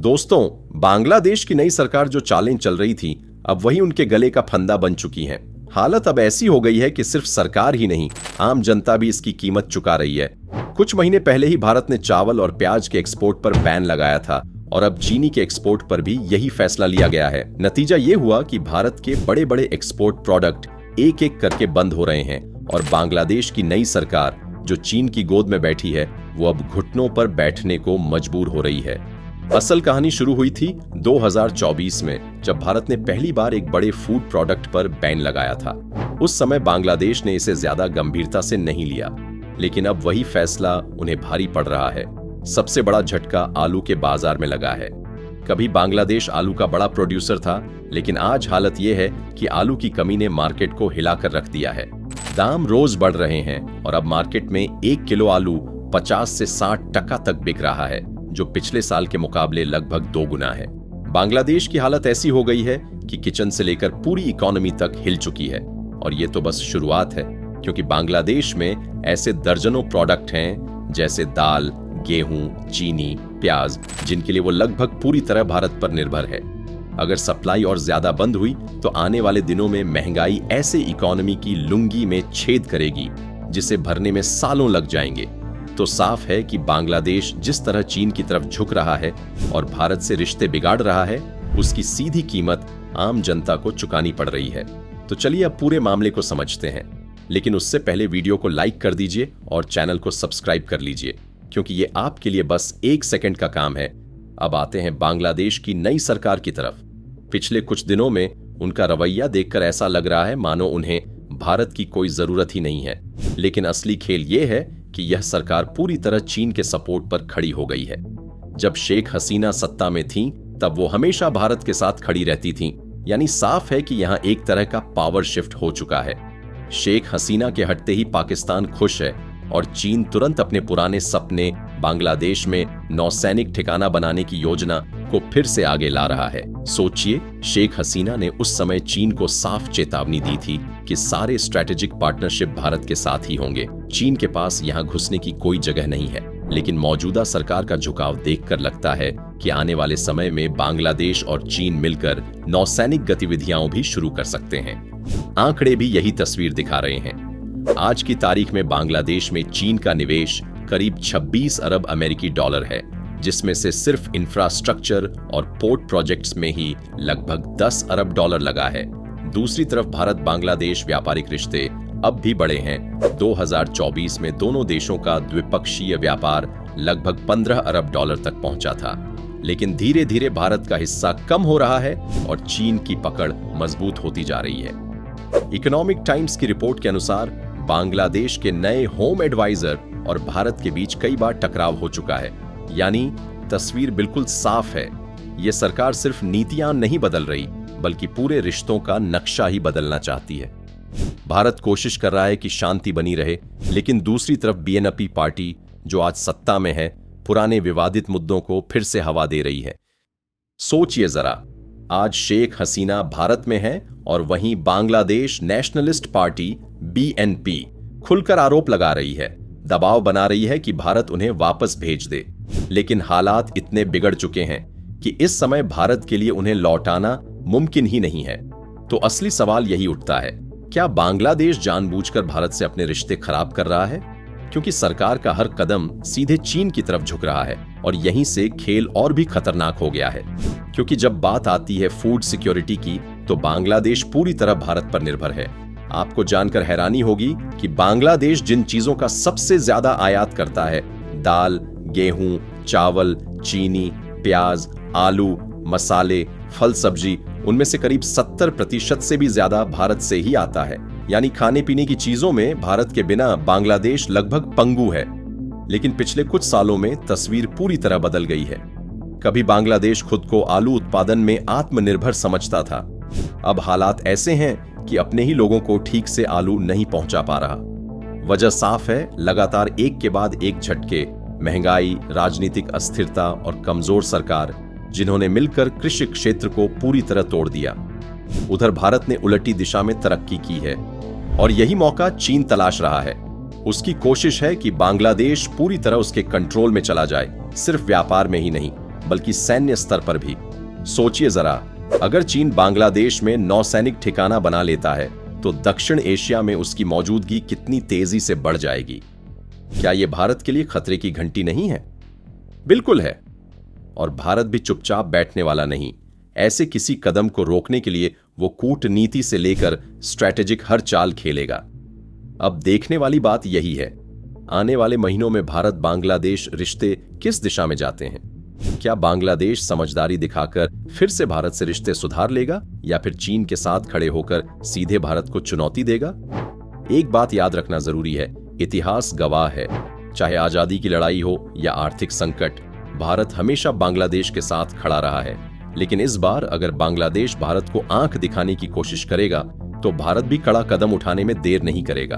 दोस्तों, बांग्लादेश की नई सरकार जो चालें चल रही थी, अब वही उनके गले का फंदा बन चुकी है। हालत अब ऐसी हो गई है कि सिर्फ सरकार ही नहीं, आम जनता भी इसकी कीमत चुका रही है। कुछ महीने पहले ही भारत ने चावल और प्याज के एक्सपोर्ट पर बैन लगाया था और अब चीनी के एक्सपोर्ट पर भी यही फैसला लिया गया है। नतीजा ये हुआ कि भारत के बड़े बड़े एक्सपोर्ट प्रोडक्ट एक एक करके बंद हो रहे हैं और बांग्लादेश की नई सरकार जो चीन की गोद में बैठी है, वो अब घुटनों पर बैठने को मजबूर हो रही है। असल कहानी शुरू हुई थी 2024 में, जब भारत ने पहली बार एक बड़े फूड प्रोडक्ट पर बैन लगाया था। उस समय बांग्लादेश ने इसे ज्यादा गंभीरता से नहीं लिया, लेकिन अब वही फैसला उन्हें भारी पड़ रहा है। सबसे बड़ा झटका आलू के बाजार में लगा है। कभी बांग्लादेश आलू का बड़ा प्रोड्यूसर था, लेकिन आज हालत यह है कि आलू की कमी ने मार्केट को हिलाकर रख दिया है। दाम रोज बढ़ रहे हैं और अब मार्केट में 1 किलो आलू 50 से 60% तक बिक रहा है, जो पिछले साल के मुकाबले लगभग 2 गुना है। बांग्लादेश की हालत ऐसी हो गई है कि किचन से लेकर पूरी इकोनॉमी तक हिल चुकी है। और ये तो बस शुरुआत है, क्योंकि बांग्लादेश में ऐसे दर्जनों प्रोडक्ट हैं जैसे दाल, गेहूं, चीनी, प्याज, जिनके लिए वो लगभग पूरी तरह भारत पर निर्भर है। अगर सप्लाई और ज्यादा बंद हुई तो आने वाले दिनों में महंगाई ऐसे इकोनॉमी की लुंगी में छेद करेगी जिसे भरने में सालों लग जाएंगे। तो साफ है कि बांग्लादेश जिस तरह चीन की तरफ झुक रहा है और भारत से रिश्ते बिगाड़ रहा है, उसकी सीधी कीमत आम जनता को चुकानी पड़ रही है। तो चलिए अब पूरे मामले को समझते हैं, लेकिन उससे पहले वीडियो को लाइक कर दीजिए और चैनल को सब्सक्राइब कर लीजिए, क्योंकि ये आपके लिए बस 1 सेकंड का काम है। अब आते हैं बांग्लादेश की नई सरकार की तरफ। पिछले कुछ दिनों में उनका रवैया देखकर ऐसा लग रहा है मानो उन्हें भारत की कोई जरूरत ही नहीं है। लेकिन असली खेल ये है कि यह सरकार पूरी तरह चीन के सपोर्ट पर खड़ी हो गई है। जब शेख हसीना सत्ता में थीं, तब वो हमेशा भारत के साथ खड़ी रहती थीं। यानी साफ है कि यहाँ एक तरह का पावर शिफ्ट हो चुका है। शेख हसीना के हटते ही पाकिस्तान खुश है और चीन तुरंत अपने पुराने सपने बांग्लादेश में नौसैनिक ठिकाना बनाने की योजना को फिर से आगे ला रहा है। सोचिए, शेख हसीना ने उस समय चीन को साफ चेतावनी दी थी कि सारे स्ट्रेटेजिक पार्टनरशिप भारत के साथ ही होंगे। चीन के पास यहाँ घुसने की कोई जगह नहीं है। लेकिन मौजूदा सरकार का झुकाव देखकर लगता है कि आने वाले समय में बांग्लादेश और चीन मिलकर नौसैनिक गतिविधियां भी शुरू कर सकते हैं। आंकड़े भी यही तस्वीर दिखा रहे हैं। आज की तारीख में बांग्लादेश में चीन का निवेश करीब 26 अरब अमेरिकी डॉलर है, जिसमें से सिर्फ इंफ्रास्ट्रक्चर और पोर्ट प्रोजेक्ट्स में ही लगभग 10 अरब डॉलर लगा है। दूसरी तरफ भारत बांग्लादेश व्यापारिक रिश्ते अब भी बड़े हैं। 2024 में दोनों देशों का द्विपक्षीय व्यापार लगभग 15 अरब डॉलर तक पहुंचा था। लेकिन धीरे धीरे भारत का हिस्सा कम हो रहा है और चीन की पकड़ मजबूत होती जा रही है। इकोनॉमिक टाइम्स की रिपोर्ट के अनुसार बांग्लादेश के नए होम एडवाइजर और भारत के बीच कई बार टकराव हो चुका है। यानी तस्वीर बिल्कुल साफ है। ये सरकार सिर्फ नीतियां नहीं बदल रही, बल्कि पूरे रिश्तों का नक्शा ही बदलना चाहती है। भारत कोशिश कर रहा है कि शांति बनी रहे, लेकिन दूसरी तरफ बीएनपी पार्टी, जो आज सत्ता में है, पुराने विवादित मुद्दों को फिर से हवा दे रही है। सोचिए जरा, आज शेख हसीना भारत में है और वहीं बांग्लादेश नेशनलिस्ट पार्टी बीएनपी खुलकर आरोप लगा रही है, दबाव बना रही है कि भारत उन्हें वापस भेज दे। लेकिन हालात इतने बिगड़ चुके हैं कि इस समय भारत के लिए उन्हें लौटाना मुमकिन ही नहीं है। तो असली सवाल यही उठता है, क्या बांग्लादेश जानबूझकर भारत से अपने रिश्ते खराब कर रहा है? क्योंकि सरकार का हर कदम सीधे चीन की तरफ झुक रहा है और यहीं से खेल और भी खतरनाक हो गया है। क्योंकि जब बात आती है फूड सिक्योरिटी की, तो बांग्लादेश पूरी तरह भारत पर निर्भर है। आपको जानकर हैरानी होगी कि बांग्लादेश जिन चीजों का सबसे ज्यादा आयात करता है, दाल, गेहूं, चावल, चीनी, प्याज, आलू, मसाले, फल सब्जी, उनमें से करीब 70% से भी ज्यादा भारत से ही आता है। यानी खाने पीने की चीजों में भारत के बिना बांग्लादेश लगभग पंगु है। लेकिन पिछले कुछ सालों में तस्वीर पूरी तरह बदल गई है। कभी बांग्लादेश खुद को आलू उत्पादन में आत्मनिर्भर समझता था। अब हालात ऐसे हैं कि अपने ही लोगों को ठीक से आलू नहीं पहुंचा पा रहा। वजह साफ है, लगातार एक के बाद एक झटके, महंगाई, राजनीतिक अस्थिरता और कमजोर सरकार, जिन्होंने मिलकर कृषि क्षेत्र को पूरी तरह तोड़ दिया। उधर भारत ने उलटी दिशा में तरक्की की है और यही मौका चीन तलाश रहा है। उसकी कोशिश है कि बांग्लादेश पूरी तरह उसके कंट्रोल में चला जाए, सिर्फ व्यापार में ही नहीं बल्कि सैन्य स्तर पर भी। सोचिए जरा, अगर चीन बांग्लादेश में नौसैनिक ठिकाना बना लेता है तो दक्षिण एशिया में उसकी मौजूदगी कितनी तेजी से बढ़ जाएगी। क्या यह भारत के लिए खतरे की घंटी नहीं है? बिल्कुल है। और भारत भी चुपचाप बैठने वाला नहीं। ऐसे किसी कदम को रोकने के लिए वो कूटनीति से लेकर स्ट्रैटेजिक हर चाल खेलेगा। अब देखने वाली बात यही है, आने वाले महीनों में भारत बांग्लादेश रिश्ते किस दिशा में जाते हैं। क्या बांग्लादेश समझदारी दिखाकर फिर से भारत से रिश्ते सुधार लेगा या फिर चीन के साथ खड़े होकर सीधे भारत को चुनौती देगा? एक बात याद रखना जरूरी है, इतिहास गवाह है, चाहे आजादी की लड़ाई हो या आर्थिक संकट, भारत हमेशा बांग्लादेश के साथ खड़ा रहा है। लेकिन इस बार अगर बांग्लादेश भारत को आंख दिखाने की कोशिश करेगा तो भारत भी कड़ा कदम उठाने में देर नहीं करेगा।